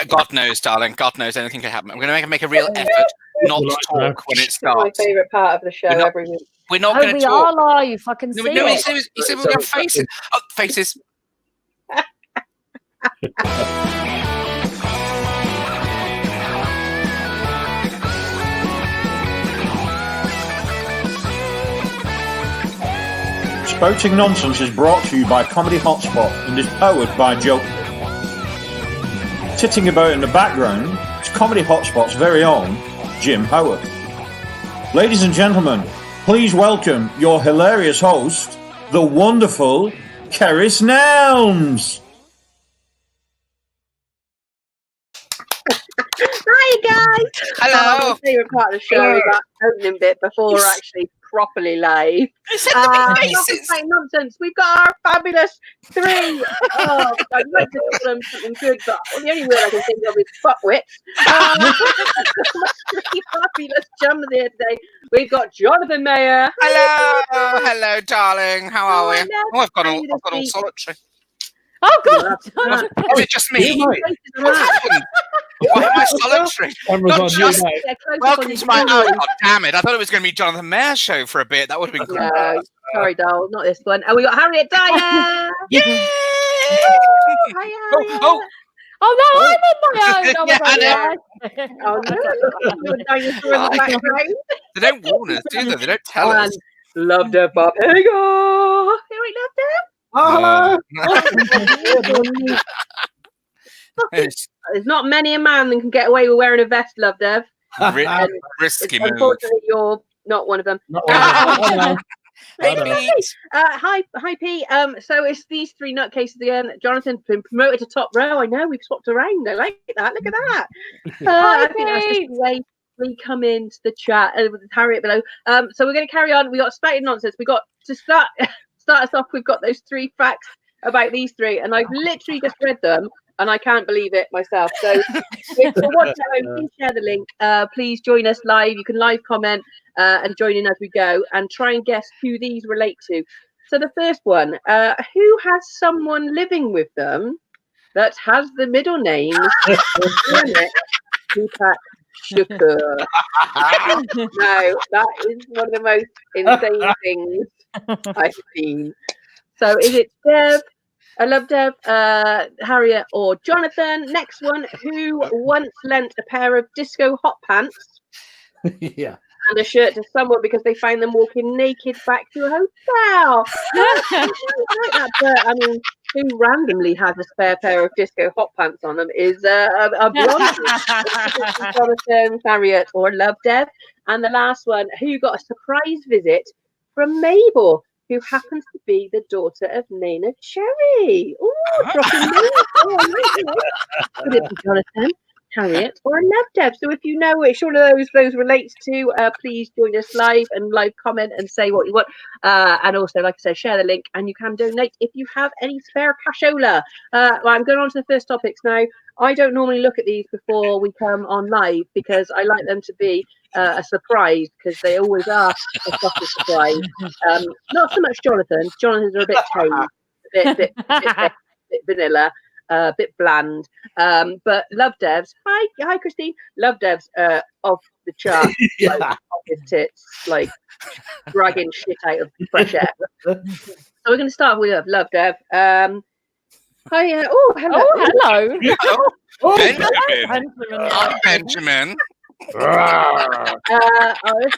God knows, darling. God knows anything can happen. I'm going to make a real effort not to talk when it starts. My favourite part of the show every week. We're not going to talk. We are live. I can see No, he it. said we're going to faces. Oh, faces. Spouting Nonsense is brought to you by Comedy Hotspot and is powered by Joke. Sitting about in the background is Comedy Hotspot's very own Jim Howard. Ladies and gentlemen, please welcome your hilarious host, the wonderful Keris Nelms. Hi guys! Hello! My favourite part of the show is that opening bit before we're actually properly live. Nonsense. We've got our fabulous 3. Oh, I'd like to call them something good, but the only word I can think of is fuckwits. 3 fabulous chums here today. We've got Jonathan Mayer. Hello, darling. How are we? Oh, I've gone all solitary. Oh God! Is it just me? What's happened? Why am I solitary? Welcome to my. Oh, God damn it! I thought it was going to be Jonathan Mayer's show for a bit. That would have been cool. No, sorry, doll, not this one. And we got Harriet Dyer. Yay! Hiya. Oh no, I'm on my own. Oh no, dinosaur in the background. They don't warn us, do they? They don't tell us. Love Dev Bob. Here we go. Here we love Dev. Oh, hello. There's not many a man that can get away with wearing a vest, Love Dev. Risky move. Unfortunately, you're not one of them. Hey, Pete. Hi, Pete. So it's these 3 nutcases again. Jonathan's been promoted to top row. I know, we've swapped around. I like that. Look at that. I think that's just the way we come into the chat with Harriet below. So we're going to carry on. We got Spouting Nonsense. We got to start us off. We've got those 3 facts about these 3, and I've literally just read them. And I can't believe it myself. So if you want to, please share the link. Please join us live. You can live comment and join in as we go and try and guess who these relate to. So the first one, who has someone living with them that has the middle name Tupac Shakur? No, that is one of the most insane things I've seen. So is it Dev? I love Dev, Harriet, or Jonathan. Next one, who once lent a pair of disco hot pants and a shirt to someone because they found them walking naked back to a hotel? I like that, but I mean, who randomly has a spare pair of disco hot pants on them is a blonde. Jonathan, Harriet, or Love Dev. And the last one, who got a surprise visit from Mabel, who happens to be the daughter of Nana Cherry. Oh, dropping names. Could it be Jonathan, Harriet, or Love Dev? So if you know which one of those relates to, please join us live and live comment and say what you want. And also, like I said, share the link and you can donate if you have any spare cashola. Well, I'm going on to the first topics now. I don't normally look at these before we come on live because I like them to be a surprise, because they always are a surprise. Not so much Jonathan. Jonathan's are a bit tame, a bit vanilla, a bit bland. But Love Dev's, hi Christine. Love Dev's off the chart. Like, off his tits, like dragging shit out of fresh air. So we're going to start with Love Dev. Hi, oh, hello. Oh, hello. Benjamin. I'm Benjamin. That's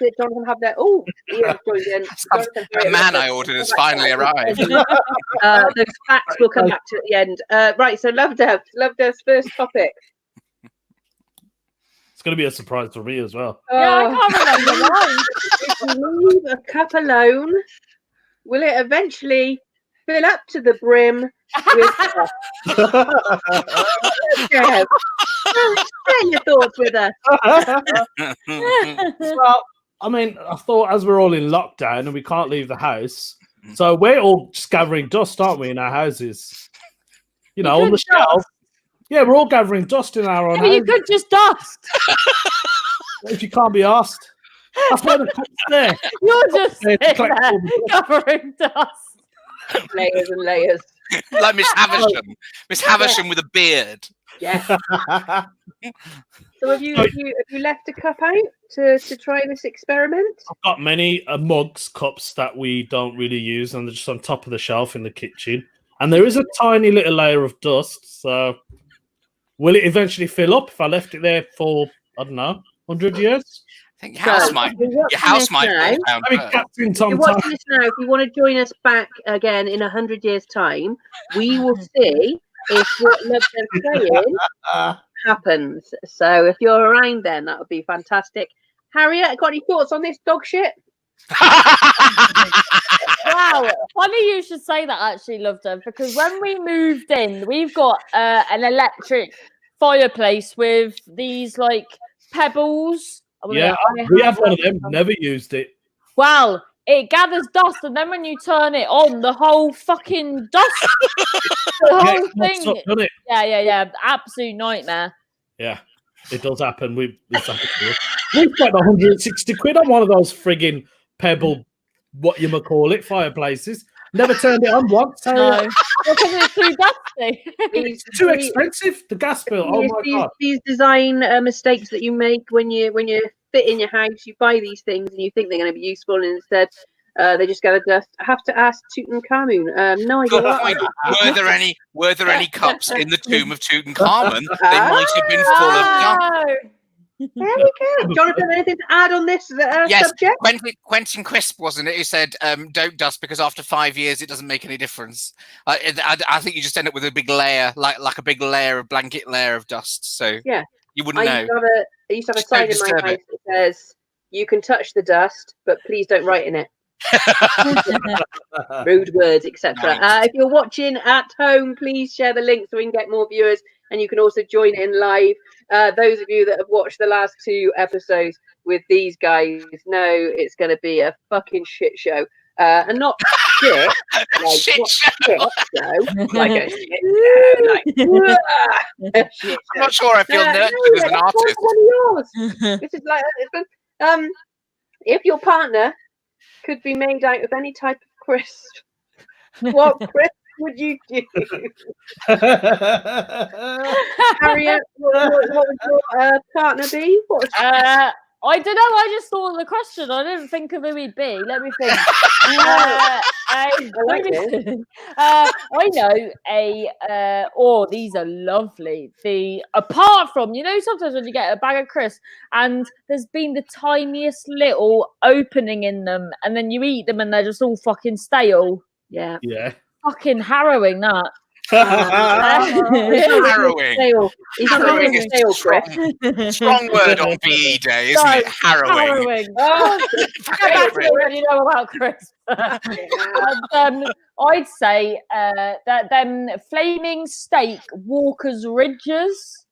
it. Jonathan have that. Oh, Ian joined in. The man I ordered has finally arrived. Those facts we'll come back to at the end. Right, so Love Dev's first topic. It's going to be a surprise for me as well. Yeah, I can't remember mine. If you leave a cup alone, will it eventually fill up to the brim with Share your thoughts with us. Well, I mean, I thought as we're all in lockdown and we can't leave the house, so we're all just gathering dust, aren't we, in our houses? You know, on the shelf. Yeah, we're all gathering dust in our own houses. You could just dust. If you can't be asked. That's why the cup's there. You're just sitting there covering dust. Layers and layers. Like Miss Havisham. Miss Havisham with a beard. Yeah. So have you left a cup out to try this experiment? I've got many mugs, cups that we don't really use, and they're just on top of the shelf in the kitchen. And there is a tiny little layer of dust. So will it eventually fill up if I left it there for, I don't know, 100 years? I think your house might fall down. I mean, Captain If you're watching this now, if you want to join us back again in 100 years' time, we will see if what Love Dev's saying happens. So if you're around then, that would be fantastic. Harriet, got any thoughts on this dog shit? Wow, funny you should say that actually, Love Dev, because when we moved in, we've got an electric fireplace with these like pebbles. Yeah, we have one of them, never used it. Well, it gathers dust, and then when you turn it on, the whole fucking dust, the whole thing. Up, doesn't it? Yeah. Absolute nightmare. Yeah, it does happen. We've spent 160 quid on one of those frigging pebble, what you might call it, fireplaces. Never turned it on once. No, because it's too dusty. It's too expensive. The gas bill. Oh my god! These design mistakes that you make when you fit in your house, you buy these things and you think they're going to be useful, and instead they just gather dust. I have to ask Tutankhamun. No idea. Were there any cups in the tomb of Tutankhamun? They might have been full of dust. There we go. Jonathan, anything to add on this yes, subject? Quentin Crisp, wasn't it, who said, don't dust because after 5 years it doesn't make any difference. I think you just end up with a big layer, like a big layer, a blanket layer of dust. So yeah, you wouldn't know. I used to have a sign in my house that says, "You can touch the dust, but please don't write in it." Rude words, etc. Nice. If you're watching at home, please share the link so we can get more viewers, and you can also join in live. Those of you that have watched the last 2 episodes with these guys know it's going to be a fucking shit show, and not shit, like shit show. Like a shit show. Like, shit I'm not sure I feel nurtured as an artist. One of yours. This is like if your partner could be made out of any type of crisp, what crisp would you do? Harriet, what would your partner be? I don't know. I just thought of the question. I didn't think of who he'd be. Let me think. I know these are lovely. Apart from, sometimes when you get a bag of crisps and there's been the tiniest little opening in them, and then you eat them and they're just all fucking stale. Yeah. Fucking harrowing, that. Harrowing. Harrowing is a strong word on PE day, isn't it? Harrowing. You know about Chris. I'd say that them flaming steak Walker's Ridges.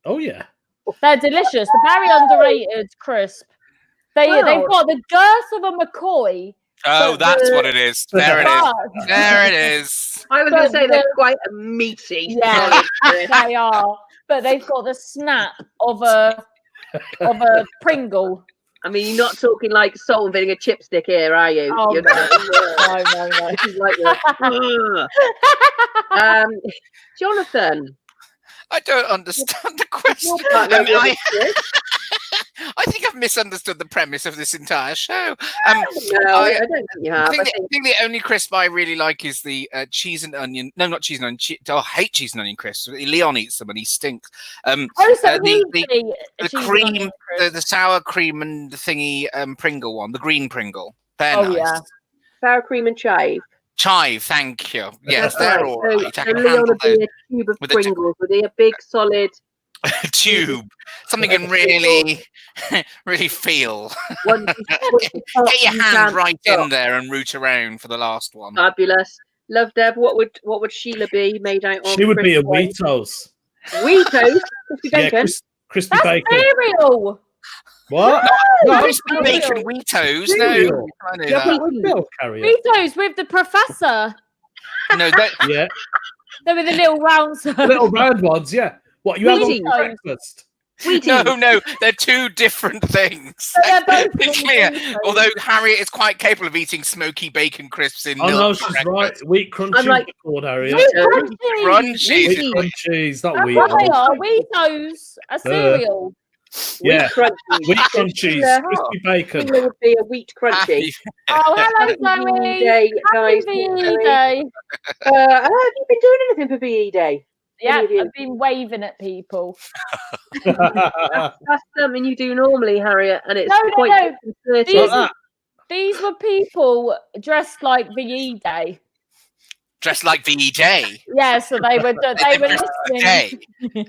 Oh yeah, they're delicious. They're very underrated crisp. They've got the girth of a McCoy. Oh, that's what it is. There it is. There it is. I was going to say they're quite meaty. Yeah, they are. But they've got the snap of a Pringle. I mean, you're not talking like salt and vinegar chipstick here, are you? Oh, no. This is like Jonathan. I don't understand the question. I think I've misunderstood the premise of this entire show. No, I don't think you have. I think the only crisp I really like is the cheese and onion. No, not cheese and onion. I hate cheese and onion crisps. Leon eats them and he stinks. The cream, the sour cream and the thingy Pringle one, the green Pringle. They're nice. Yeah. Sour cream and chive. Chive, thank you. Yes, they're all right. So Leon would be a tube of Pringles. Would he a big solid tube? Something you can really feel. Get your hand right in there and root around for the last one. Fabulous. Love Deb, what would Sheila be made out of? She would be a Wheatos. Wheatos? Crispy bacon? Crispy bacon. Cereal. What? No, crispy bacon Wheatos. No, I know that. Wheatos with the professor. No, they're with the little round little round ones, yeah. What you have on breakfast? No, they're two different things. But they're both It's clear. Although Harriet is quite capable of eating smoky bacon crisps in milk. no, she's right. Wheat crunchies. I'm like, called Harriet. Wheat Crunchies. Wheat crunchies, not That's wheat. what they are. Wheatos, a cereal. Yeah. Wheat crunchies. Wheat crunchies, Sheila- crispy bacon. Sheila would be a wheat crunchy. Oh, hello, Happy Zoe. day, guys. Happy VE Day. Have you been doing anything for VE Day? Yeah, Any of you? I've been waving at people. That's something you do normally, Harriet, and it's No. quite disconcerting. These, that. these were people dressed like VE Day. Dressed like VJ. Yeah, so they were Dressed listening. day.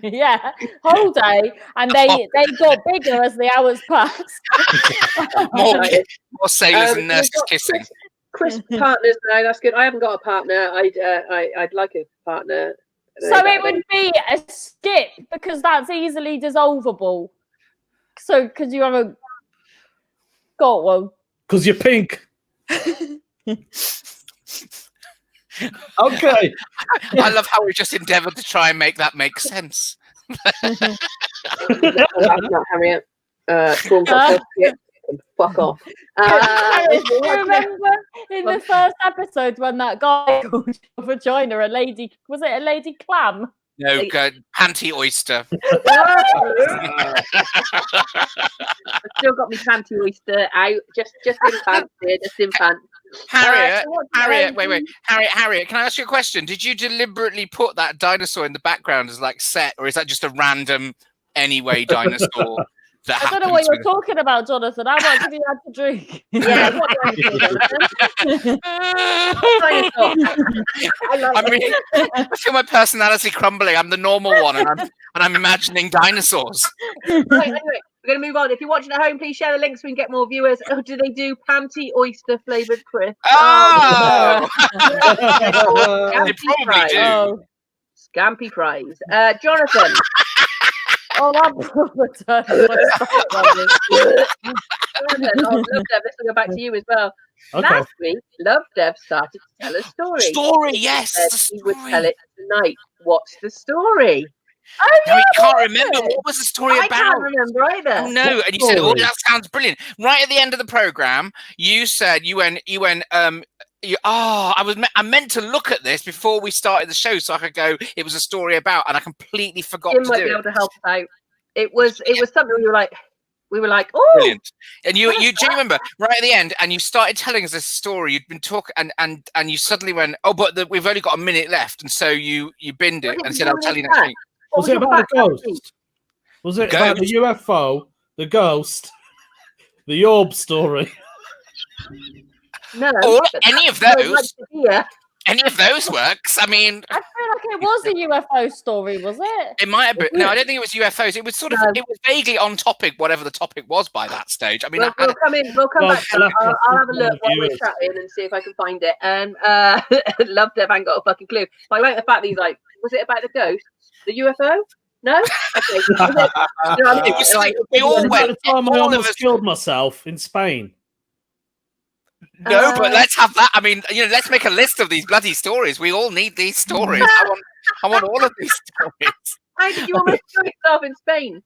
Yeah, whole day, and they got bigger as the hours passed. More sailors and You've nurses got kissing. Chris partners now. That's good. I haven't got a partner. I'd like a partner. So it would be a skip because that's easily dissolvable. So because you haven't got one. Because you're pink. Okay. I love how we just endeavoured to try and make that make sense. That's not Harriet. Fuck off. Do you remember in the first episode when that guy called your vagina a lady? Was it a lady clam? No, good. Panty oyster. I've still got my panty oyster out. Just in pants here, just in pants. Harriet, wait. Harriet, can I ask you a question? Did you deliberately put that dinosaur in the background as like set, or is that just a random anyway dinosaur? I don't know what you're talking about, Jonathan. How much have you had to drink? Yeah, what I feel my personality crumbling. I'm the normal one, and I'm imagining dinosaurs. Right, anyway, we're going to move on. If you're watching at home, please share the link so we can get more viewers. Oh, do they do panty oyster flavoured crisps? Oh! They Scampy probably do. Oh, Scampy fries. Jonathan. oh, that Jonathan, Love Dev, let's go back to you as well. Okay. Last week, Love Dev started to tell a story. Story, yes. He said he would tell it tonight. What's the story? No, he can't remember. What was the story I about? can't remember either. Oh, no, and you said, "Oh, that sounds brilliant." Right at the end of the program, you said you went. I meant to look at this before we started the show, so I could go. It was a story about, and I completely forgot Jim to might do be it. able to help us out. It was something we were like, oh, Brilliant. And you do you remember right at the end, and you started telling us this story. You'd been talking, and you suddenly went, "Oh, but we've only got a minute left," and so you binned it and said, "I'll tell you next week." Was it about the ghost? Was it about the UFO, the ghost, the orb story? No, Or any of those. Yeah. Any of those works. I mean, I feel like it was a UFO story, was it? it might have been. No, I don't think it was UFOs. It was sort of. It was vaguely on topic, whatever the topic was by that stage. I mean, We'll come in. We'll come back. I'll have a look while we're viewers. chatting and see if I can find it. And Love Dev ain't got a fucking clue. But I like the fact that he's like, was it about the ghost, the UFO? No. Okay. Was it? You know, It was like, we all About went. the time I all of almost us. killed myself in Spain. No, but let's have that. I mean, let's make a list of these bloody stories. We all need these stories. I want all of these stories. How did you almost kill yourself in Spain?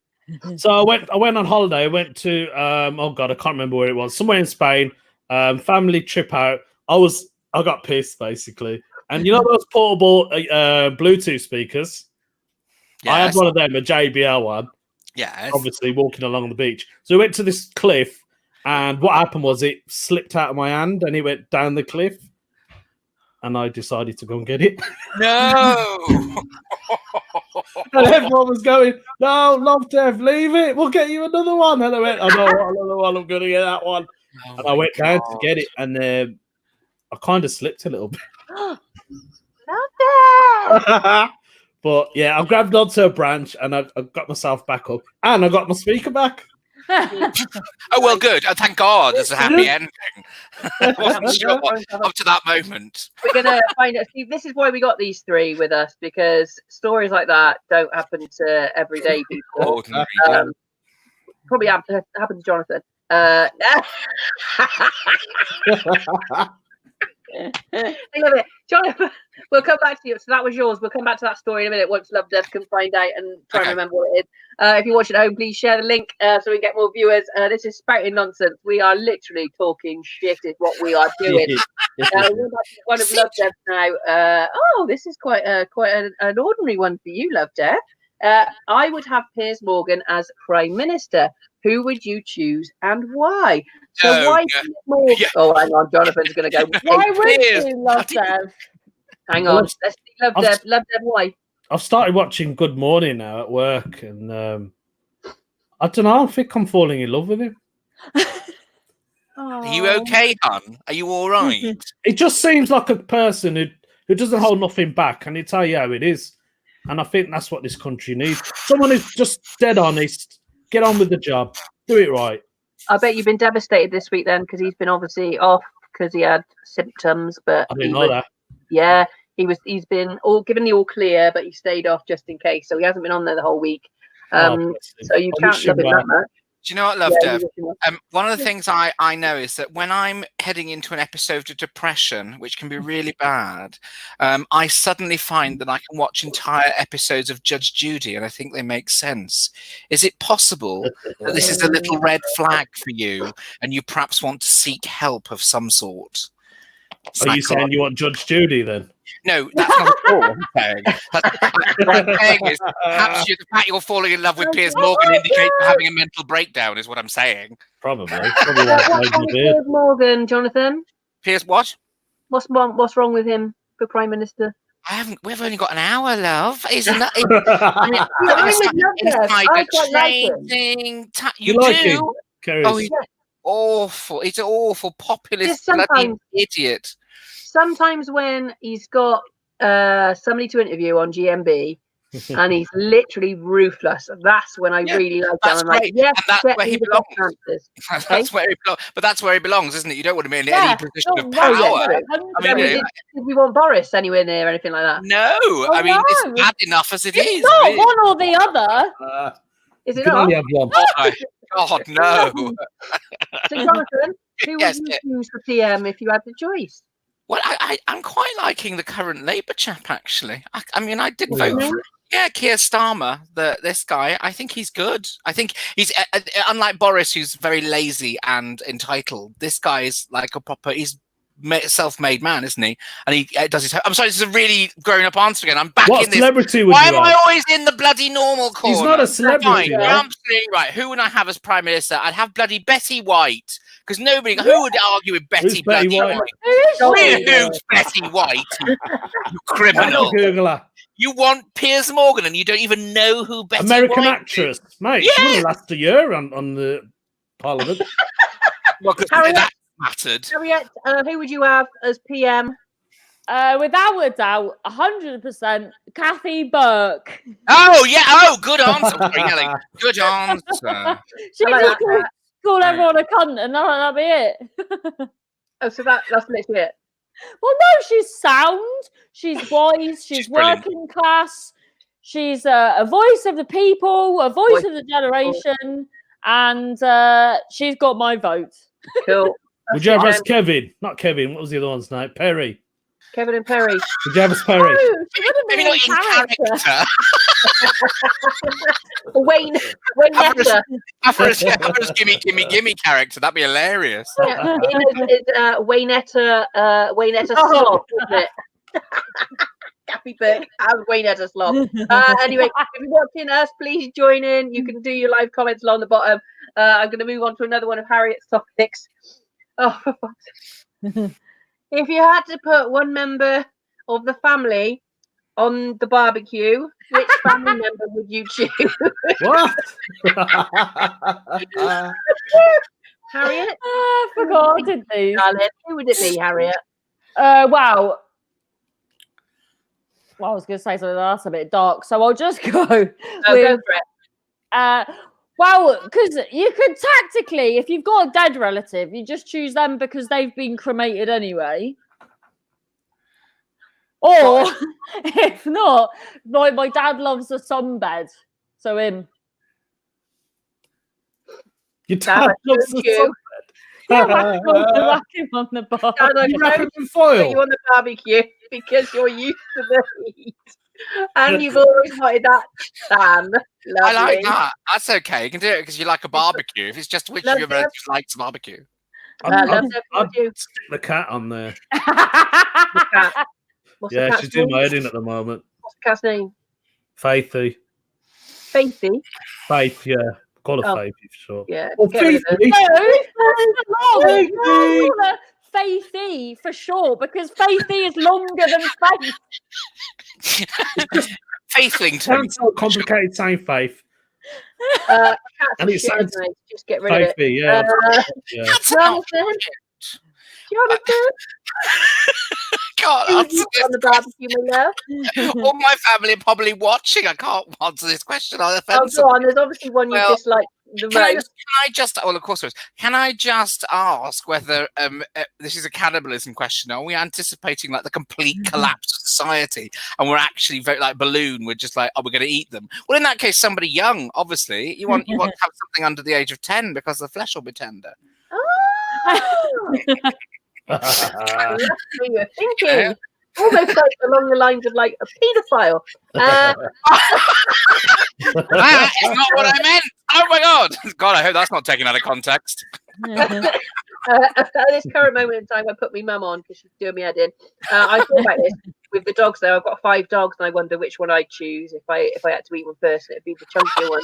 So I went on holiday. I went to oh god, I can't remember where it was. Somewhere in Spain. Family trip out. I got pissed basically. And you know those portable Bluetooth speakers? I had one of them, a JBL one. Yeah. Obviously walking along the beach. So we went to this cliff, and what happened was it slipped out of my hand and it went down the cliff. And I decided to go and get it. No. And everyone was going, "No, Love Dev, leave it. We'll get you another one." And I went, "I don't want another one. I'm going to get that one." Oh And I went down to get it, and I kind of slipped a little bit. But yeah, I grabbed onto a branch and I got myself back up, and I got my speaker back. Oh well, good. Oh, thank God, there's a happy ending. I wasn't sure up to that moment. We're gonna find out. See, this is why we got these three with us, because stories like that don't happen to everyday people. Ordinary. Probably happened to Jonathan. I love it. Jonathan, we'll come back to you. So that was yours. We'll come back to that story in a minute once Love Dev can find out and try and remember what it is. If you're watching at home, please share the link so we get more viewers. This is Spouting Nonsense. We are literally talking shit is what we are doing. We're back to one of Love Dev now. This is quite an ordinary one for you, Love Dev. I would have Piers Morgan as Prime Minister. Who would you choose and why? So why Piers Morgan? Yeah. Oh, hang on, Jonathan's going to go. Why would you Love Dev? Hang on, let's see Love Dev. Love Dev, why? I've started watching Good Morning now at work, and I don't know. I think I'm falling in love with him. Are you okay, hon? Are you all right? It just seems like a person who doesn't hold nothing back, and he tell you how it is. And I think that's what this country needs. Someone who's just dead honest. Get on with the job. Do it right. I bet you've been devastated this week then, because he's been obviously off because he had symptoms. But I didn't know that. Yeah, he's been given the all clear, but he stayed off just in case. So he hasn't been on there the whole week. So you can't love him that much. Do you know what, Love Dev? One of the things I know is that when I'm heading into an episode of depression, which can be really bad, I suddenly find that I can watch entire episodes of Judge Judy, and I think they make sense. Is it possible that this is a little red flag for you, and you perhaps want to seek help of some sort? Are you saying you want Judge Judy then? No, that's not what I'm saying. What I'm saying is, perhaps the fact you're falling in love with Piers Morgan indicates you're having a mental breakdown, is what I'm saying. Probably. Piers Morgan, Jonathan? Piers what? What's wrong with him for Prime Minister? We've only got an hour, love. Isn't that? You like do? Him, oh, he's awful. He's an awful populist bloody idiot. Sometimes when he's got somebody to interview on GMB and he's literally ruthless, that's when I really like him. I'm like, yes, and that's where he belongs. That's where he belongs. But that's where he belongs, isn't it? You don't want to be in any position of power. Did we want Boris anywhere near anything like that? No. I mean, it's bad enough as it is. Not really. One or the other. Is it not? Only have one. Oh, God, no. So, Jonathan, who would you choose for PM if you had the choice? Well, I'm quite liking the current Labour chap, actually. I mean, I did vote for him. Yeah, Keir Starmer, this guy. I think he's good. I think he's, unlike Boris, who's very lazy and entitled, this guy is like a proper, he's self-made man, isn't he? And he does his. I'm sorry, this is a really grown-up answer again. I'm back in this. Celebrity would Why am I always in the bloody normal corner? He's not a celebrity. Fine, absolutely right. Who would I have as Prime Minister? I'd have bloody Betty White. Because nobody, who would argue with Betty bloody White? Who's Betty White? You criminal. You want Piers Morgan and you don't even know who Betty American White actress. Mate, she wouldn't last a year on the Parliament. Well, because that mattered. Harriet, who would you have as PM? Without a doubt, 100% Kathy Burke. Oh, yeah. Oh, good answer. Good answer. She just call everyone a cunt and that'll be it. Oh, so that's literally it. Well, no, she's sound, she's wise, she's working class, she's a voice of the people, a voice of the generation, and she's got my vote. Cool. Would you have us Kevin? Not Kevin, what was the other one's name? Perry. Kevin and Perry. Would you have us Perry? No, she wouldn't be in character. Wayne Netta. After his gimme character, that'd be hilarious. Yeah, it's Wayne Netta slob, isn't it? Kathy Burke as Wayne Netta slob. Anyway, if you're watching us, please join in. You can do your live comments along the bottom. I'm going to move on to another one of Harriet's topics. Oh, for fuck's sake. If you had to put one member of the family on the barbecue, which family member would you choose? What? Harriet? I forgot, didn't they? Who would it be, Harriet? Wow. Well, I was going to say something that's a bit dark, so I'll just go. Go for it. Well, because you could tactically, if you've got a dead relative, you just choose them because they've been cremated anyway. Or, if not, my dad loves a sunbed, so him. Your dad loves a sunbed? Whack him on the bar. And I You wrap it don't in put foil. you on the barbecue because you're used to the heat. And you've always wanted that tan. Lovely. I like that. That's okay. You can do it because you like a barbecue. If it's just which of your Love relatives likes barbecue. I'd Love Dev, what do you? stick the cat on there. The cat. What's the Yeah, cat's she's doing name? my head in at the moment. What's the cat's name? Faithy. Faithy. Faith, yeah. Call her Oh. Faithy for sure. Yeah. Oh, get rid of her. Faithy. No, Faithy for sure, because Faithy is longer than Faith. Faithlington. Sounds so complicated saying Faith. Cats And are it shit, sounds- isn't it? Just get rid of it. Faithy, yeah. Yeah. That's not Jonathan. Jonathan. can't Who's answer not on the barbecue, my love? this. All my family are probably watching. I can't answer this question. I'll Oh, offend go on. There's obviously one you Well, dislike the Can I most. just? Well, of course there is. Can I just ask whether this is a cannibalism question? Are we anticipating like the complete collapse of society, and we're actually very like balloon? We're just like, oh, we're going to eat them. Well, in that case, somebody young, obviously. You want to have something under the age of 10 because the flesh will be tender. Oh, that's what you're thinking. Almost like along the lines of like a paedophile. That is not what I meant. Oh my god! God, I hope that's not taken out of context. At this current moment in time, I put my mum on because she's doing me head in. I thought about this with the dogs though. I've got 5 dogs, and I wonder which one I'd choose if I had to eat one first. It'd be the chunkier one.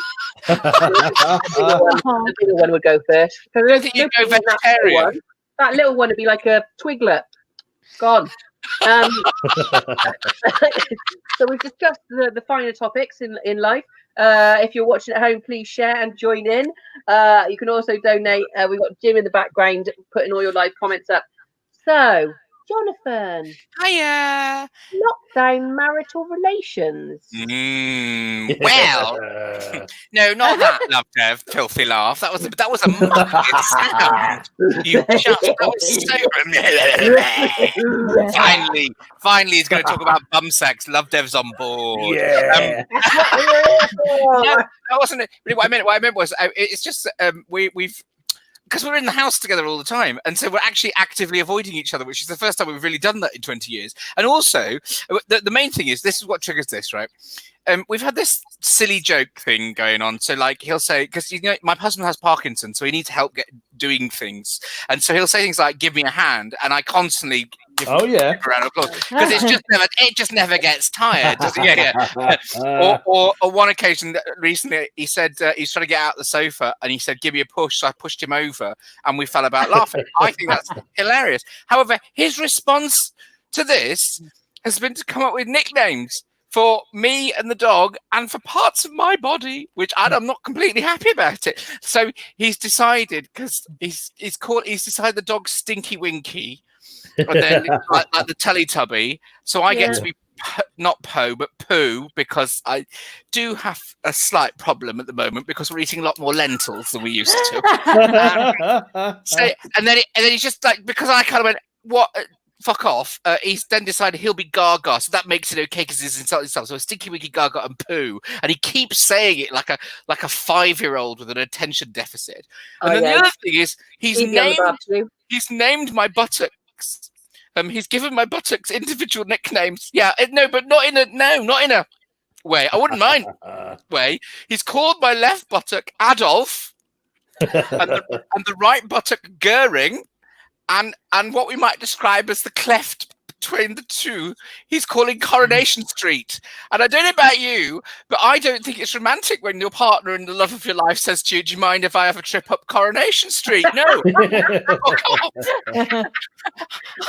The bigger one would go first. I don't think you'd go vegetarian. That little one would be like a twiglet. Gone. So we've discussed the finer topics in life. If you're watching at home, please share and join in. You can also donate. We've got Jim in the background putting all your live comments up. So, Jonathan, Hiya. lockdown marital relations. Well, no, not that, love Dev. Filthy laugh. That was a muppet sound. You just that was so. Finally, he's going to talk about bum sex. Love Dev's on board. Yeah. No, that wasn't it. Really, what I meant was it's just we've. Because we're in the house together all the time, and so we're actually actively avoiding each other, which is the first time we've really done that in 20 years. And also, the main thing is, this is what triggers this, right? We've had this silly joke thing going on. So, like, he'll say, because my husband has Parkinson's, so he needs help doing things, and so he'll say things like, "Give me a hand," and I constantly give him a round of applause because it just never gets tired. Does it? Yeah. Or one occasion recently, he said he's trying to get out the sofa, and he said, "Give me a push." So I pushed him over, and we fell about laughing. I think that's hilarious. However, his response to this has been to come up with nicknames for me and the dog, and for parts of my body, which I'm not completely happy about it. So he's decided, because he's decided the dog's Stinky Winky, and then like the Teletubby. So I get to be not Poe, but Pooh, because I do have a slight problem at the moment because we're eating a lot more lentils than we used to. And then he's just like, because I kind of went, what? Fuck off. He's then decided he'll be Gaga, so that makes it okay because he's insulted himself. So Stinky Winky, Gaga, and Pooh, and he keeps saying it like a 5-year-old with an attention deficit. And then the other thing is he's named my buttocks. He's given my buttocks individual nicknames. Yeah, but not in a way. I wouldn't mind way. He's called my left buttock Adolf, and the right buttock Goering. And what we might describe as the cleft between the two, he's calling Coronation Street. And I don't know about you, but I don't think it's romantic when your partner and the love of your life says to you, "Do you mind if I have a trip up Coronation Street?" No.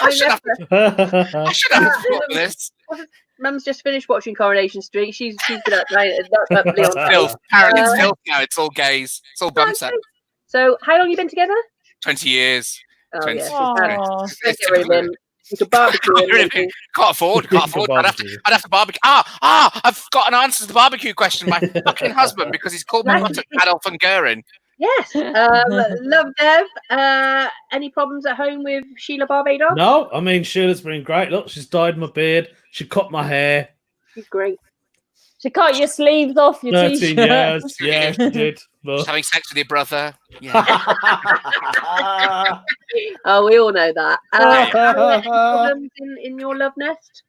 I should have thought of this. Mum's just finished watching Coronation Street. She's been up on filth. Apparently it's filth now. It's all gays. It's all bum sex. So how long have you been together? 20 years. Oh, yeah. You could barbecue. Can't afford. I'd have to barbecue. I've got an answer to the barbecue question. My fucking husband, because he's called my buttock Adolf and Goering. Yes. Love Dev. Any problems at home with Sheila Barbados? No, I mean, Sheila's been great. Look, she's dyed my beard. She cut my hair. She's great. She cut your sleeves off your 13 t-shirt. years. Yeah, she did. But... Just having sex with your brother. Yeah. Oh, we all know that. Yeah. Any problems in your love nest?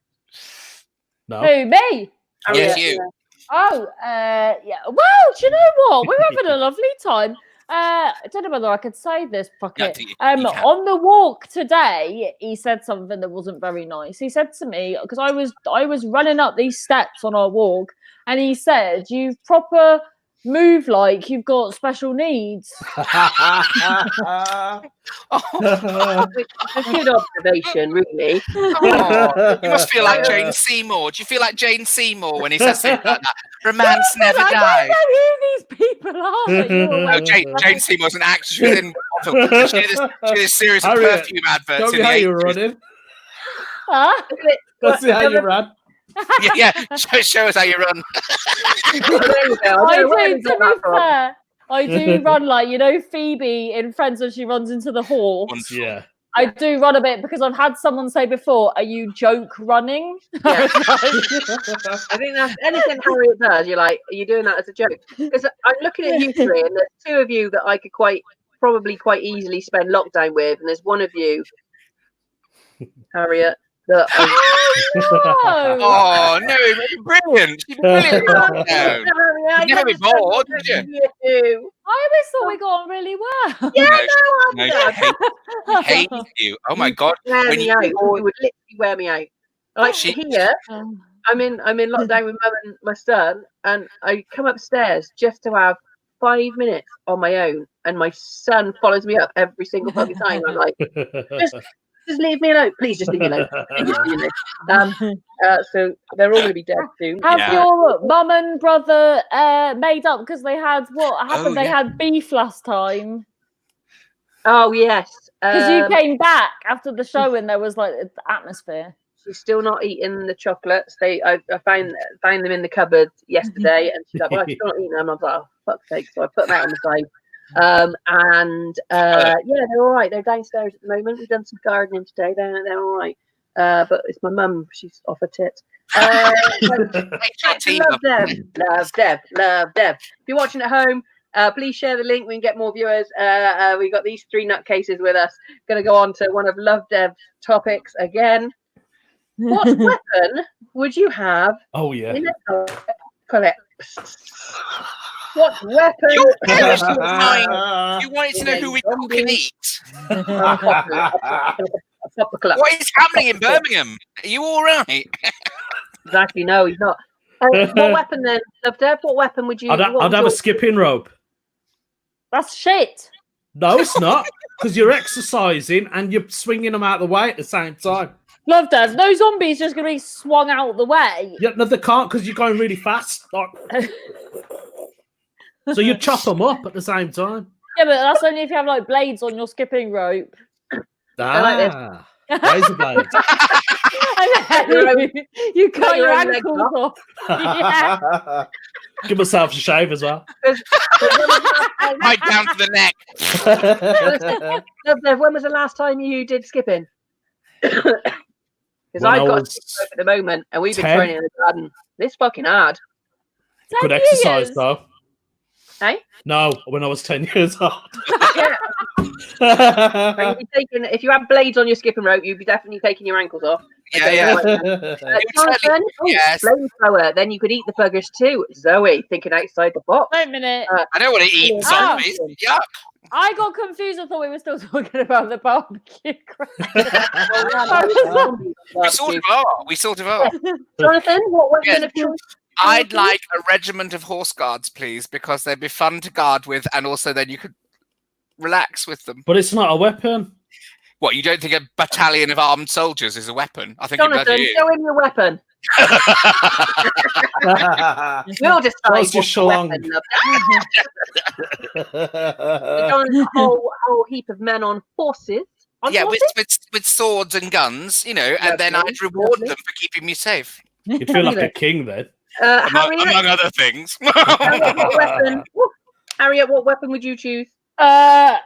No. Who, me? Yes, Harriet, you. Oh, yeah. Well, do you know what? We're having a lovely time. I don't know whether I could say this. Fuck No, it. you can. On the walk today, he said something that wasn't very nice. He said to me, because I was running up these steps on our walk, and he said, "You proper move like you've got special needs." A good observation, really. Oh, you must feel like Jane Seymour. Do you feel like Jane Seymour when he says things like that? Romance never I dies. don't know who these people are. That you're No, Jane Seymour's an actress within. She did this series of Harriet, perfume adverts Tell in me the how 80s. you're running. Huh? That's how you ran. Yeah. Show us how you run. There you go. I don't know where we To got be that from. fair, I do run like, you know, Phoebe in Friends when she runs into the horse. Yeah. I do run a bit because I've had someone say before, "Are you joke running?" Yeah. I think that's anything Harriet does. You're like, are you doing that as a joke? Because I'm looking at you three, and there's two of you that I could probably quite easily spend lockdown with, and there's one of you, Harriet, that Oh no, brilliant! She's brilliant. Harriet, You'd never be bored, would you? You. I always thought we got on really well. Yeah, No, she hates you. Oh my god! Wear When me you out. You would literally wear me out. Like She- here, I'm in lockdown with Mum and my son, and I come upstairs just to have 5 minutes on my own, and my son follows me up every single fucking time. I'm like, just leave me alone, please. Just leave me alone. Please just leave me alone. So they're all going to be dead soon. Have Yeah. your mum and brother made up because they had what happened? They had beef last time. Oh yes, Because you came back after the show and there was like the atmosphere. she's still not eating the chocolates. I found them in the cupboard yesterday, and she's like, "Well, I'm still not eating them." I was like, "Oh, fuck's sake!" So I put them out on the side. Yeah, they're all right. They're downstairs at the moment. We've done some gardening today. They're all right. But it's my mum. She's off her tit. Love Dev. If you're watching at home, please share the link. We can get more viewers. We got these three nutcases with us. Going to go on to one of Love Dev's topics again. What weapon would you have Oh yeah. in a collapse? What weapon? Your parents were trying. You wanted to know who we cook and eat. What is happening in Birmingham? Are you all right? Exactly. No, he's not. What weapon then, Love Dev? What weapon would you? I'd have a skipping rope. That's shit. No, it's not. Because you're exercising and you're swinging them out of the way at the same time. Love Dev. No zombies just going to be swung out the way. Yeah, no, they can't because you're going really fast. Like... So you chop them up at the same time. Yeah, but that's only if you have like blades on your skipping rope. Ah, razor blades. And then you cut your your own legs ankles off. Yeah. Give myself a shave as well. Right down to the neck. Love Dev, when was the last time you did skipping? Because When I've I got a was skip rope at the moment, and we've been 10. training in the garden. This fucking hard. Good 10 exercise years. though. Hey? No, when I was 10 years old. Yeah. Yeah. If you had blades on your skipping rope, you'd be definitely taking your ankles off. Yeah. Jonathan, Yes. flamethrower. Then you could eat the buggers too. Zoe, thinking outside the box. Wait a minute. I don't want to eat zombies. Yuck. I got confused. I thought we were still talking about the barbecue. We sort of are. Jonathan, what weapon Yes. of choice? I'd like a regiment of horse guards, please, because they'd be fun to guard with, and also then you could relax with them. But it's not a weapon. What, you don't think a battalion of armed soldiers is a weapon? I think it Jonathan, bloody is. show him your weapon. We'll decide That's what's just the shlong. weapon. Jonathan's a whole heap of men on horses. On Yeah, horses? with swords and guns, you know, and then Lovely, I'd reward lovely. them for keeping me safe, You'd feel like a king then. Harriet, among other things. Harriet, what weapon? Woo. Harriet, what weapon would you choose? Musket.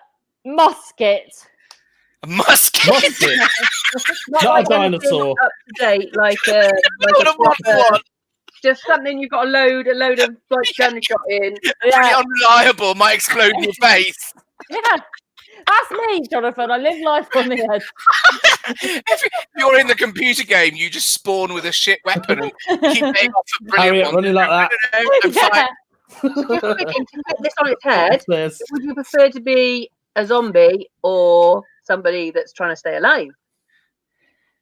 A musket. Musket. Not a anything dinosaur. Up to date, like What a proper- one. just something you've got a load of like gunshot in. Pretty unreliable, might explode in your face. Yeah, that's me, Jonathan. I live life on the edge. If you're in the computer game, you just spawn with a shit weapon and keep getting off a brilliant Harriet running like that. I'm fine. Just quickly, to put this on its head, Yes. would you prefer to be a zombie or somebody that's trying to stay alive?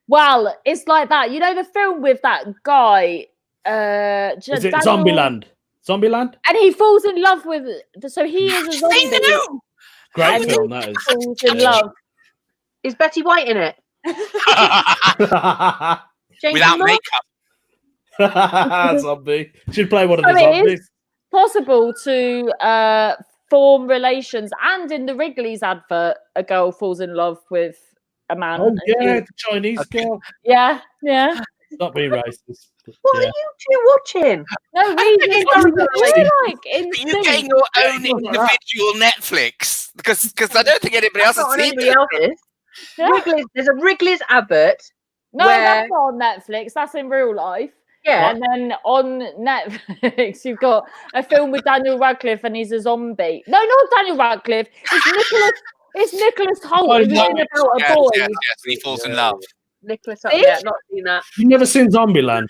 Well, it's like that. You know the film with that guy. Is it Zombieland? Zombieland? And he falls in love with. So he is a zombie. Great And film, he that is. falls in love. Is Betty White in it? James Without Moore? makeup. Zombie. She'd play one of the I mean, zombies. it's possible to form relations, and in the Wrigley's advert, a girl falls in love with a man. Oh, and yeah, the Chinese girl. yeah. Not being racist. But What yeah. are you two watching? No, we thinking we're something like Are you instinct. getting your own individual Netflix? Because I don't think anybody else Not has on seen anybody it. else's. Yeah. Wrigley's, there's a Wrigley's advert. No, where- that's not on Netflix. That's in real life. Yeah. And then on Netflix, you've got a film with Daniel Radcliffe, and he's a zombie. No, not Daniel Radcliffe. It's Nicholas Hoult. Oh, Who's no. in about a Yes, boy. yes, yes, and he falls in love. Nicholas, See? yeah, not seen that. You've never seen Zombieland?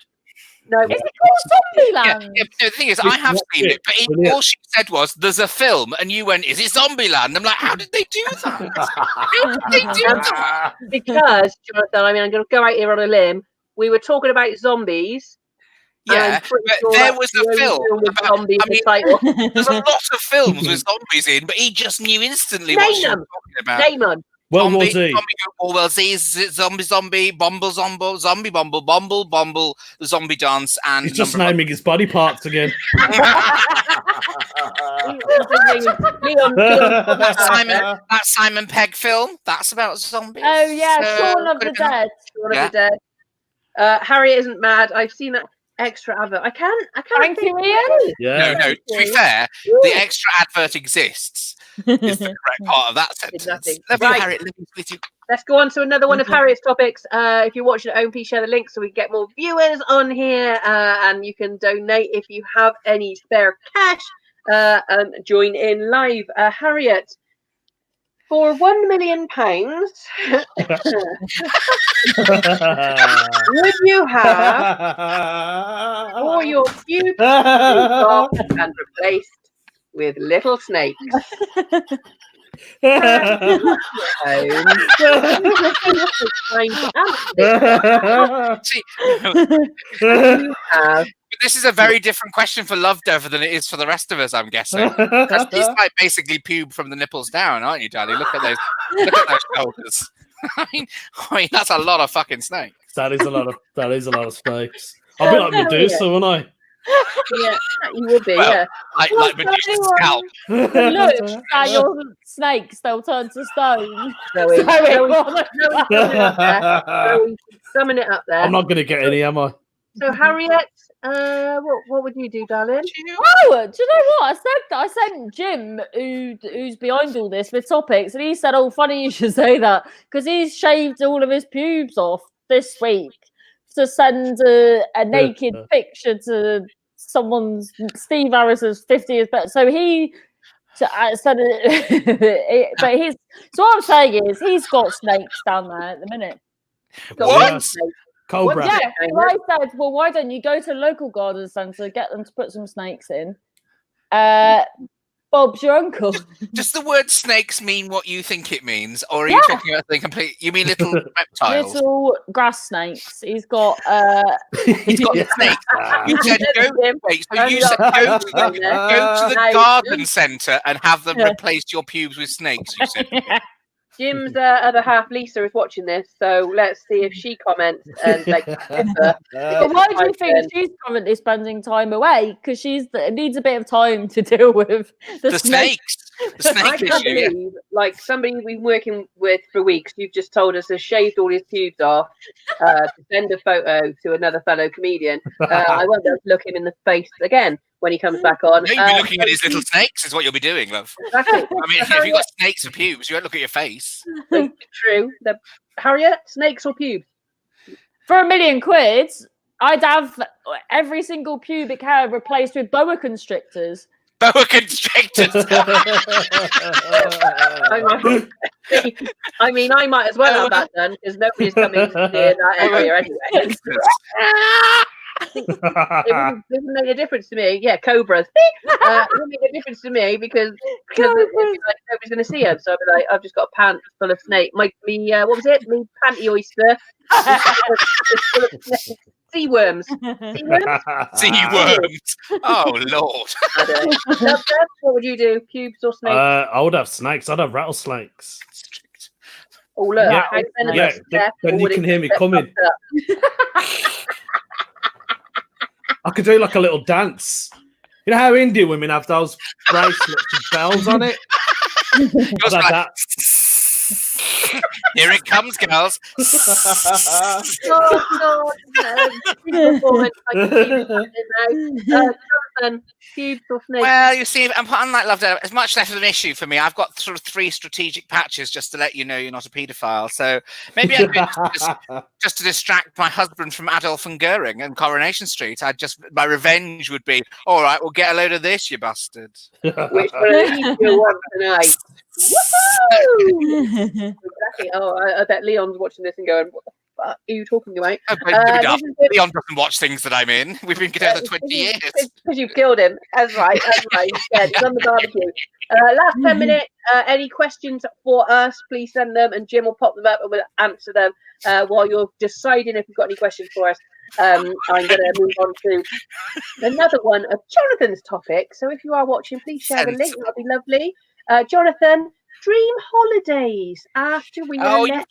No, Is it called Yeah, Zombieland? yeah, no, the thing is, I have seen it, but all she said was, "There's a film," and you went, "Is it Zombieland?" I'm like, "How did they do that? How did they do that?" because Jonathan, I mean, I'm going to go out here on a limb. We were talking about zombies. and Yeah, I'm pretty but sure there that's was the a only film with about- zombies I in the mean- title. There's a lot of films with zombies in, but he just knew instantly what Name she was them. talking about. Name them. World War Zombie, Z. World War Z, zombie, bumble, zombie, bumble, the zombie dance, and He's just number of naming his body parts again. Leon, that Simon Pegg film. That's about zombies. Oh yeah, Shaun of could the have been- Dead. Shaun of Yeah. the Dead. Harriet isn't mad. I've seen that extra advert. I can't Thank think you, what Ian. it is. Yeah. No, to be fair, the extra advert exists. Is the correct part of that sentence. nothing. Love you, Right. Harriet. Love you, with you. Let's go on to another one of Harriet's topics. If you're watching at home, please share the link so we can get more viewers on here. And you can donate if you have any spare cash and join in live. Harriet, for £1 million, would you have all your pubes off and replaced with little snakes? See, You have this is a very different question for Love Dover than it is for the rest of us, I'm guessing. Because he's like basically pube from the nipples down, aren't you, Daddy? Look at those shoulders. I mean, that's a lot of fucking snake. That is a lot of snakes. I'll be like Medusa, won't I? yeah, you would be, Well, yeah. Like Medusa's scalp. Look at your snakes; they'll turn to stone. Zoe, Zoe, summing it up there. I'm not going to get any, am I? So Harriet, what would you do, darling? Oh, do you know what? I sent Jim, who's behind all this, with topics, and he said, "Oh, funny you should say that," because he's shaved all of his pubes off this week to send a naked picture to someone's Steve Harris's 50th birthday. So he said it, but he's. So what I'm saying is, he's got snakes down there at the minute. What? Cobra. Yeah, so I said, well, why don't you go to a local garden centre, get them to put some snakes in? Bob's your uncle. Does the word snakes mean what you think it means, or are you talking about the complete? You mean little reptiles? Little grass snakes. He's got He's got snakes. You said go. Wait, so you said go to the garden centre and have them replace your pubes with snakes. You said. Jim's other half, Lisa, is watching this, so let's see if she comments and like. But why do you think she's currently spending time away? Because it needs a bit of time to deal with the snakes. The I snake can't issue. believe, like, somebody we've been working with for weeks, you've just told us has shaved all his pubes off to send a photo to another fellow comedian. I won't be able to look him in the face again when he comes back on. You'll be looking at his little snakes, is what you'll be doing, love. Exactly. I mean, if you've got snakes for pubes, you won't look at your face. True. Harriet, snakes or pubes? For £1 million, I'd have every single pubic hair replaced with boa constrictors. Boa constrictors. I mean, I might as well have that done because nobody's coming near that area anyway. It wouldn't make a difference to me. Yeah, cobras. It wouldn't make a difference to me because it'd be like nobody's going to see them. So I'd be like, I've just got a pants full of snake. What was it? My panty oyster. It's full of snake. Sea worms. Oh Lord. I don't know. What would you do? Pubes or snakes? I would have snakes. I'd have rattlesnakes. Oh look, then you can hear me coming. I could do like a little dance. You know how Indian women have those bracelets with bells on it? Like, here it comes, girls. Well, you see, unlike Love Dead, it's much less of an issue for me. I've got sort of 3 strategic patches just to let you know you're not a paedophile. So maybe I'd just to distract my husband from Adolf and Goering and Coronation Street. My revenge would be, all right, we'll get a load of this, you bastard. Which will you want tonight? Woohoo! I bet Leon's watching this and going, "What the fuck are you talking about?" Leon doesn't watch things that I'm in. We've been together 20 years. Because you've killed him. That's right. He's dead. He's on the barbecue. Last 10 minutes. Any questions for us? Please send them, and Jim will pop them up and we'll answer them while you're deciding if you've got any questions for us. I'm going to move on to another one of Jonathan's topic. So if you are watching, please share the link. That'll be lovely. Jonathan, dream holidays after we. Oh, you've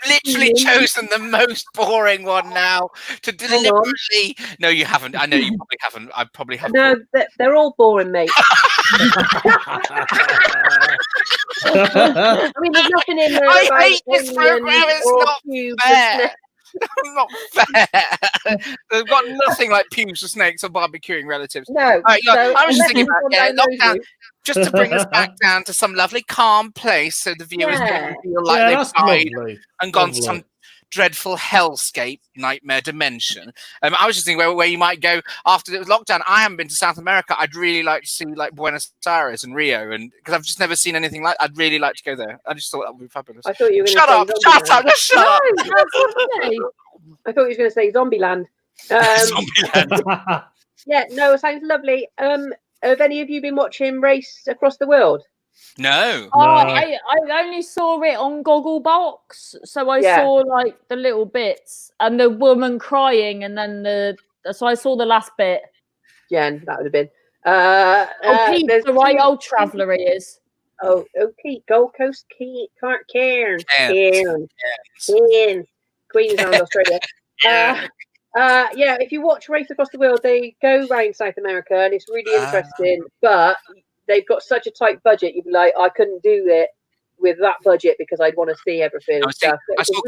literally chosen the most boring one now to deliberately. No, you haven't. I know you probably haven't. I probably haven't. No, they're all boring, mate. I mean, there's nothing in there. I hate this program. It's not fair. Not fair. They've got nothing like pubes for snakes or barbecuing relatives. No. I was just thinking about lockdown, just to bring us back down to some lovely calm place so the viewers don't feel like they've died and gone to some dreadful hellscape nightmare dimension. I was just thinking where you might go after the lockdown. I haven't been to South America. I'd really like to see like Buenos Aires and Rio, and because I've just never seen anything like. I'd really like to go there. I just thought that would be fabulous. I thought you were going to shut up! I thought you were going to say Zombieland. Zombieland. Yeah, no, it sounds lovely. Have any of you been watching Race Across the World? No. I only saw it on Gogglebox, so I saw like the little bits and the woman crying, and then so I saw the last bit. Jen, that would have been. Pete, the right old traveller he is. Oh, Pete, Gold Coast, Cairns, Queensland, Australia. If you watch Race Across the World, they go around South America, and it's really interesting, but they've got such a tight budget. You'd be like, I couldn't do it with that budget because I'd want to see everything. I saw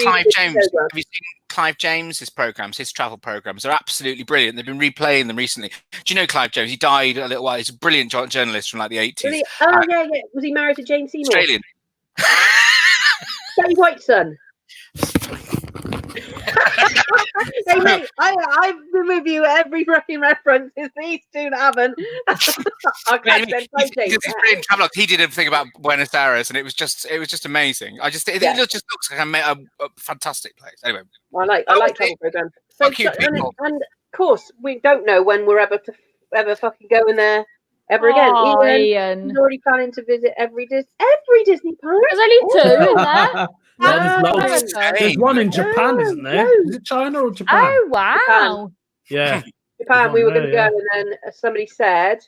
Clive James. Have you seen Clive James's programs, his travel programs? They're absolutely brilliant. They've been replaying them recently. Do you know Clive James? He died a little while. He's a brilliant journalist from like the 80s. Really? Yeah. Was he married to Jane Seymour? Australian. Betty White's son. Hey, mate, I've been with you at every fucking reference. It's these two that haven't. He did everything about Buenos Aires, and it was just amazing. It just looks like a fantastic place. Anyway, I like travel programs. And of course, we don't know when we're ever fucking going there ever again. Ian, he's already planning to visit every Disney park. There's only 2 in there. There's one in Japan, isn't there? Is it China or Japan? Oh, wow. Yeah. Japan, we were going to go, and then somebody said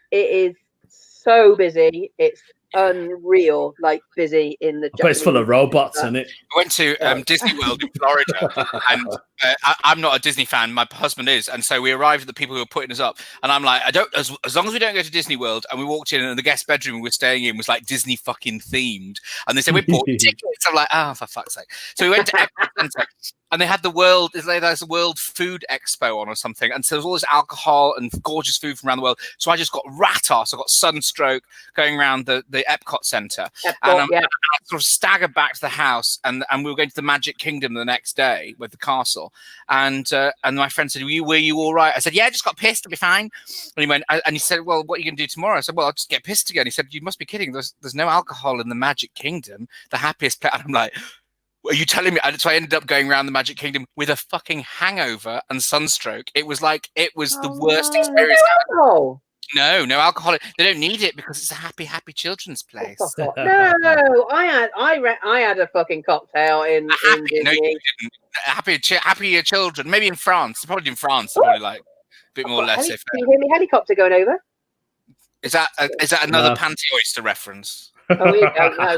it is so busy. It's unreal, like busy in the place full of robots, isn't it? I went to Disney World in Florida, and I'm not a Disney fan. My husband is, and so we arrived at the people who were putting us up, and I'm like, as long as we don't go to Disney World. And we walked in, and the guest bedroom we were staying in was like Disney fucking themed, and they said we bought tickets. I'm like, oh, for fuck's sake! So we went to Epcot Center, and they had the World Food Expo on or something, and so there was all this alcohol and gorgeous food from around the world. So I just got rat ass. I got sunstroke going around the the Epcot Centre, Epcot, and I sort of staggered back to the house, and we were going to the Magic Kingdom the next day with the castle, and my friend said, were you all right? I said, yeah, I just got pissed, I'll be fine. And he went, and he said, well, what are you going to do tomorrow? I said, well, I'll just get pissed again. He said, you must be kidding. There's no alcohol in the Magic Kingdom, the happiest place. And I'm like, are you telling me? And so I ended up going around the Magic Kingdom with a fucking hangover and sunstroke. It was the worst experience. No alcohol. They don't need it because it's a happy children's place. No, I had a fucking cocktail in Disney. No, you didn't. Happier children. Maybe in France. Probably in France. Probably like a bit more less. Can you hear me? Helicopter going over. Is that another Panty Oyster reference? Oh, you don't know.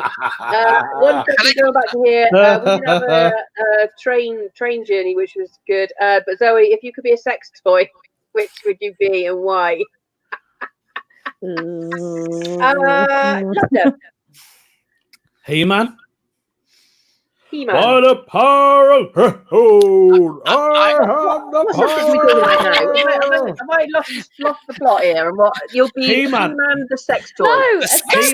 One second, going back to here. We did have a train journey, which was good. But Zoe, if you could be a sex toy, which would you be and why? He-Man. He-Man. By the power of Herod, I have the power. Have I lost the plot here? And what you'll be He-Man the sex toy?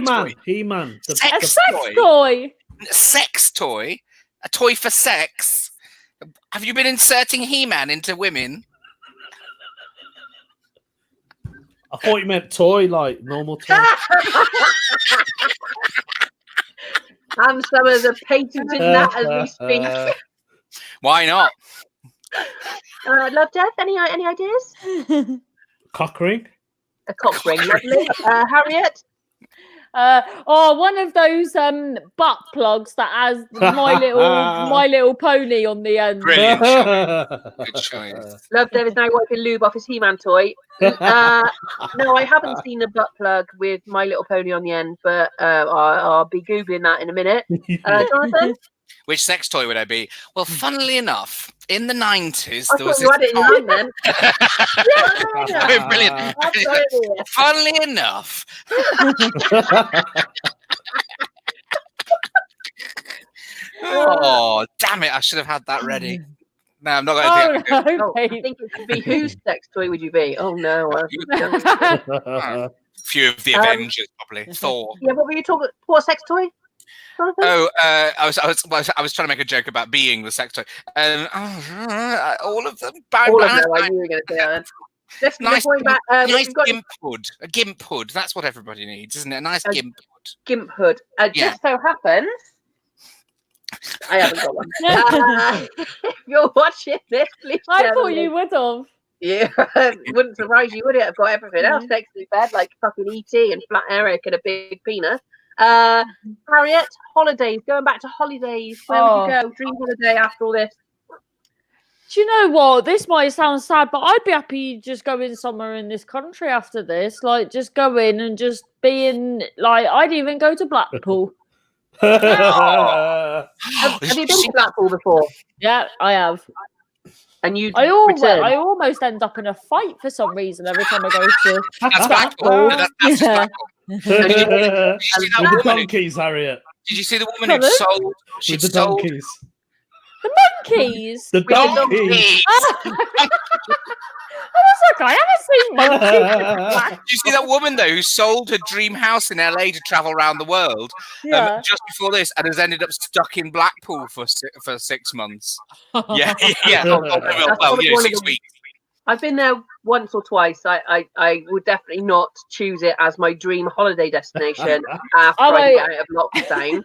No, He-Man. A sex toy. Sex toy? A toy for sex? Have you been inserting He-Man into women? I thought you meant toy, like normal toy. And some of the patented that as we speak. Why not? Love Death, any ideas? Cock ring. A cock ring, lovely. Harriet? One of those butt plugs that has My Little Pony on the end. Brilliant. Good choice. Love Dev is now wiping lube off his He-Man toy. No, I haven't seen a butt plug with My Little Pony on the end, but I'll be Googling that in a minute. Jonathan? Which sex toy would I be? Well, funnily enough, in the 90s, I there was thought you had it in your mind then. Brilliant. Funnily enough. Oh, damn it. I should have had that ready. No, I'm not going to do it. I think it should be whose sex toy would you be? Oh, no. A few of the Avengers, probably. Thor. Yeah, what were you talking about? What sex toy? Oh, I was trying to make a joke about being the sex toy. All of them. All of them. I knew you were going to say that. Let's nice back. Nice gimp hood. A gimp hood. That's what everybody needs, isn't it? A nice gimp hood. Gimp hood. Just so happens, I haven't got one. If you're watching this, please. I thought you would have. Yeah, it wouldn't surprise you, would it? I've got everything else next to bed, like fucking E.T. and Flat Eric and a big penis. Harriet, holidays. Going back to holidays. Where would you go? Dream holiday after all this. Do you know what? This might sound sad, but I'd be happy just going somewhere in this country after this. Like, just go in and just being like, I'd even go to Blackpool. Have you been to Blackpool before? Yeah, I have. And I almost end up in a fight for some reason every time I go to Blackpool. That's Blackpool. The donkeys, Harriet. Did you see the woman who sold? With the donkeys. The monkeys. The donkeys. I was like, I haven't seen monkeys. Did you see that woman though who sold her dream house in LA to travel around the world just before this, and has ended up stuck in Blackpool for 6 months? Yeah. Well, 6 weeks. I've been there once or twice. I would definitely not choose it as my dream holiday destination after I get out of lockdown.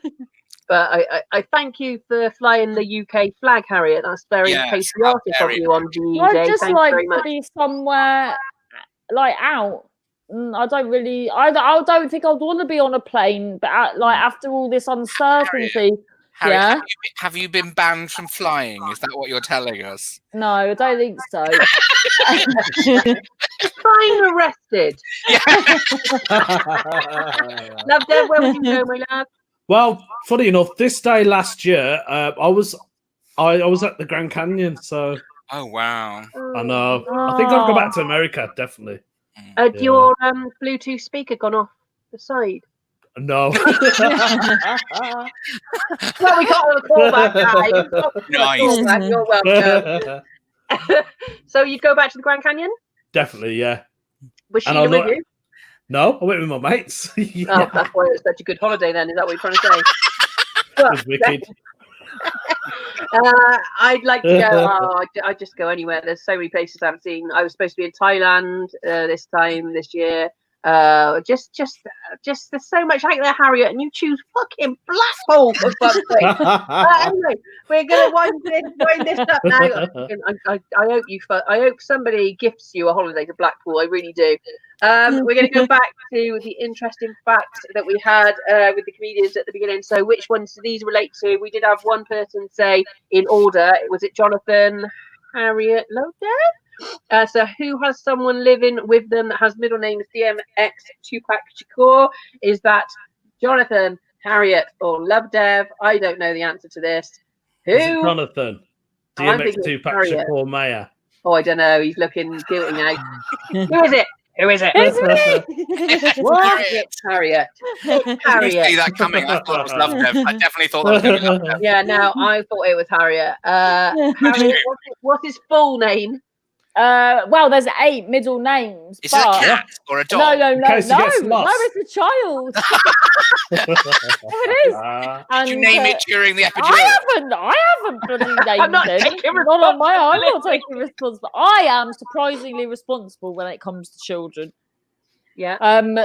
But I thank you for flying the UK flag, Harriet. That's very patriotic of you on the day. I'd just like to be somewhere like out. I don't think I'd want to be on a plane, but like after all this uncertainty. Harriet, have you been banned from flying? Is that what you're telling us? No, I don't think so. Fine, arrested. Love Deb, where would you go, my love? Well, funny enough, this day last year, I was at the Grand Canyon. So. Oh wow! I know. I think I'll go back to America, definitely. Your Bluetooth speaker gone off the side? No. Well, we got a call back, guys. Nice. You're welcome. So you'd go back to the Grand Canyon? Definitely, yeah. Was Sheila with you? No, I went with my mates. Oh, that's why it was such a good holiday then. Is that what you're trying to say? It was wicked. I'd like to go. I'd just go anywhere. There's so many places I haven't seen. I was supposed to be in Thailand this year. Just there's so much out there, Harriet, and you choose fucking Blackpool for fuck's sake. Anyway, we're gonna wind this up now. I hope somebody gifts you a holiday to Blackpool. I really do. We're going to go back to the interesting facts that we had with the comedians at the beginning. So, which ones do these relate to? We did have one person say in order. Was it Jonathan, Harriet, Lodev? So, who has someone living with them that has middle names DMX, Tupac Shakur? Is that Jonathan, Harriet, or Lovedev? I don't know the answer to this. Who? Is it Jonathan? DMX, Tupac Shakur, Maya. Oh, I don't know. He's looking guilty now. Who is it? Who is it? It's me. What? Harriet. I didn't see that coming. I thought it was Lovedev. I definitely thought that was going to be Lovedev. Yeah, no, I thought it was Harriet. Harriet, what's his full name? Well, there's 8 middle names. Is it a cat or a dog? No, case he gets lost. it's a child. It is. Did you name it during the epidural? I haven't bloody named I'm not him. taking Not on my own. I'm not taking responsibility. I am surprisingly responsible when it comes to children. Yeah. And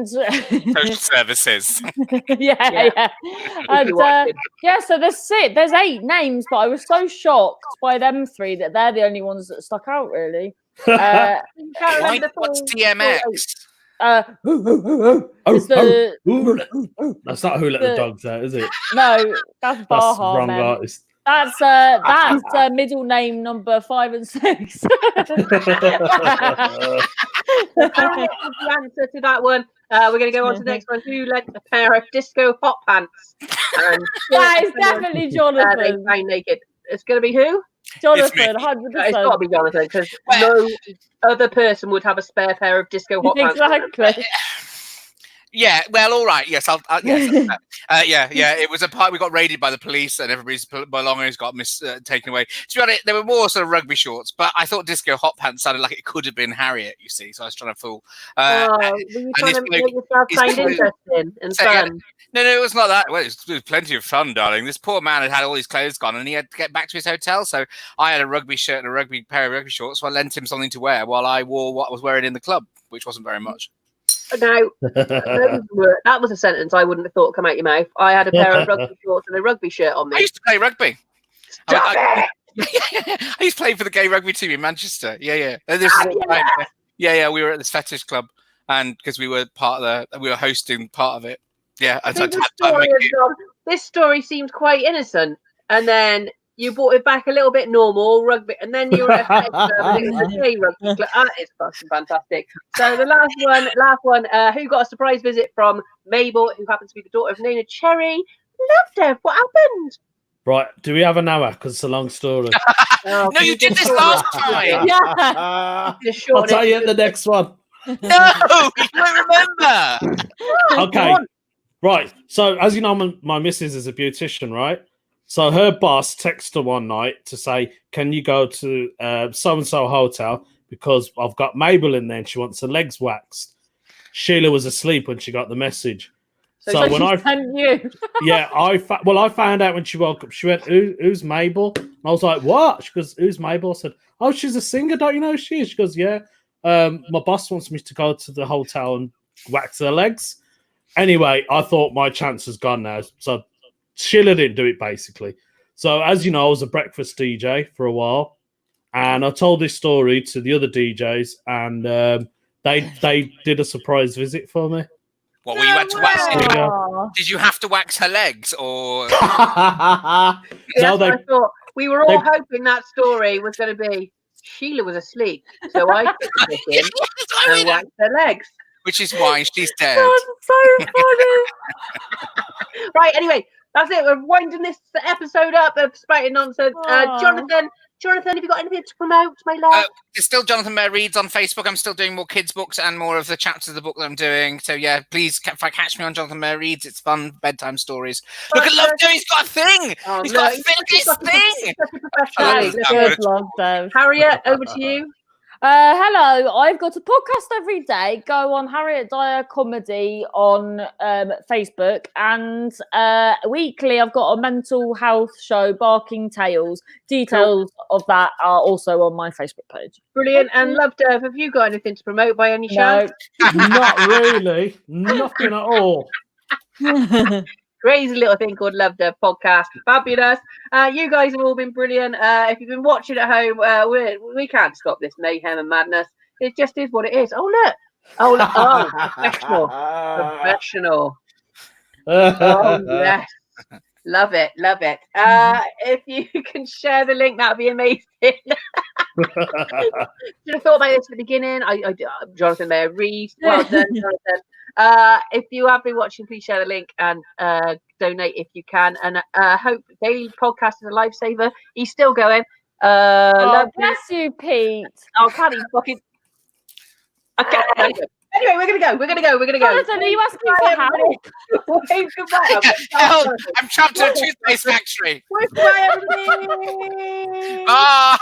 Social services. yeah. And so there's 8 names, but I was so shocked by them 3 that they're the only ones that stuck out, really. What's DMX? It's That's not Who Let the Dogs Out, is it? No, that's Baha. That's wrong man. artist. That's middle name number 5 and 6. Harriet is the answer to that one. We're going to go on to the next one. Who lent a pair of disco hot pants? That is definitely Jonathan. They naked. It's going to be who? Jonathan, 100%. It's got to be Jonathan because no other person would have a spare pair of disco hot pants. Exactly. Yeah, well, all right. Yes, yes. Yeah. It was a part. We got raided by the police, and everybody's belongings got taken away. To be honest, they were more sort of rugby shorts, but I thought disco hot pants sounded like it could have been Harriet. You see, so I was trying to fool. Were you trying to make yourself sound interesting and fun? No, it was not that. Well, it was plenty of fun, darling. This poor man had all his clothes gone, and he had to get back to his hotel. So I had a rugby shirt and a pair of rugby shorts, so I lent him something to wear while I wore what I was wearing in the club, which wasn't very much. Now, that was a sentence I wouldn't have thought come out your mouth. I had a pair of rugby shorts and a rugby shirt on me. I used to play rugby. I used to play for the gay rugby team in Manchester. Yeah. Yeah. We were at this fetish club, and because we were we were hosting part of it. Yeah. This story seemed quite innocent, and then you brought it back a little bit normal rugby, and then you were at a club, and it was a gay rugby club. That is fucking fantastic. So the last one, who got a surprise visit from Mabel, who happens to be the daughter of Nana Cherry. Lovedev, what happened? Right, do we have an hour? Because it's a long story. No, you did this last time. Yeah. I'll tell you in the next one. No, you don't remember. Okay, right. So as you know, my missus is a beautician, right? So her boss texted her one night to say, can you go to so-and-so hotel because I've got Mabel in there and she wants her legs waxed. Sheila was asleep when she got the message. So when I found out when she woke up, she went, who's Mabel? And I was like, what? She goes, who's Mabel? I said, oh, she's a singer. Don't you know who she is? She goes, yeah. My boss wants me to go to the hotel and wax her legs. Anyway, I thought my chance was gone now. So Sheila didn't do it, basically. So, as you know, I was a breakfast DJ for a while, and I told this story to the other DJs, and they did a surprise visit for me. What were you had to wax? Did you have to wax her legs, or? I thought we were all hoping that story was going to be Sheila was asleep, so I took the in and waxed her legs. Which is why she's dead. That's so funny. Right, anyway, that's it. We're winding this episode up of Spouting Nonsense. Jonathan, have you got anything to promote, my love? It's still Jonathan Mayer Reads on Facebook. I'm still doing more kids' books and more of the chapters of the book that I'm doing. So, yeah, please catch me on Jonathan Mayer Reads. It's fun bedtime stories. Look at Lovedev. He's got a thing. He's got a thing. Harriet, over to you. Hello, I've got a podcast every day. Go on Harriet Dyer Comedy on Facebook, and weekly I've got a mental health show, Barking Tales. Details of that are also on my Facebook page. Brilliant. And Love Dev, have you got anything to promote by any chance? Not really. Nothing at all. Crazy little thing called Love Dev Podcast. Fabulous. You guys have all been brilliant. If you've been watching at home, we can't stop this mayhem and madness. It just is what it is. Oh, look. Oh, look. Oh, professional. Professional. Oh, yes. Love it. Love it. If you can share the link, that would be amazing. Should have thought about this at the beginning. Jonathan Mayer Rees. Well done, Jonathan. If you have been watching, please share the link and donate if you can. And hope Daily Podcast is a lifesaver. He's still going. Bless you, Pete. Oh, can't even fucking. Okay. Anyway, we're gonna go. Jonathan, are you asking for help? Wave goodbye. Help! I'm trapped in a toothpaste factory. Goodbye, everybody. Bye.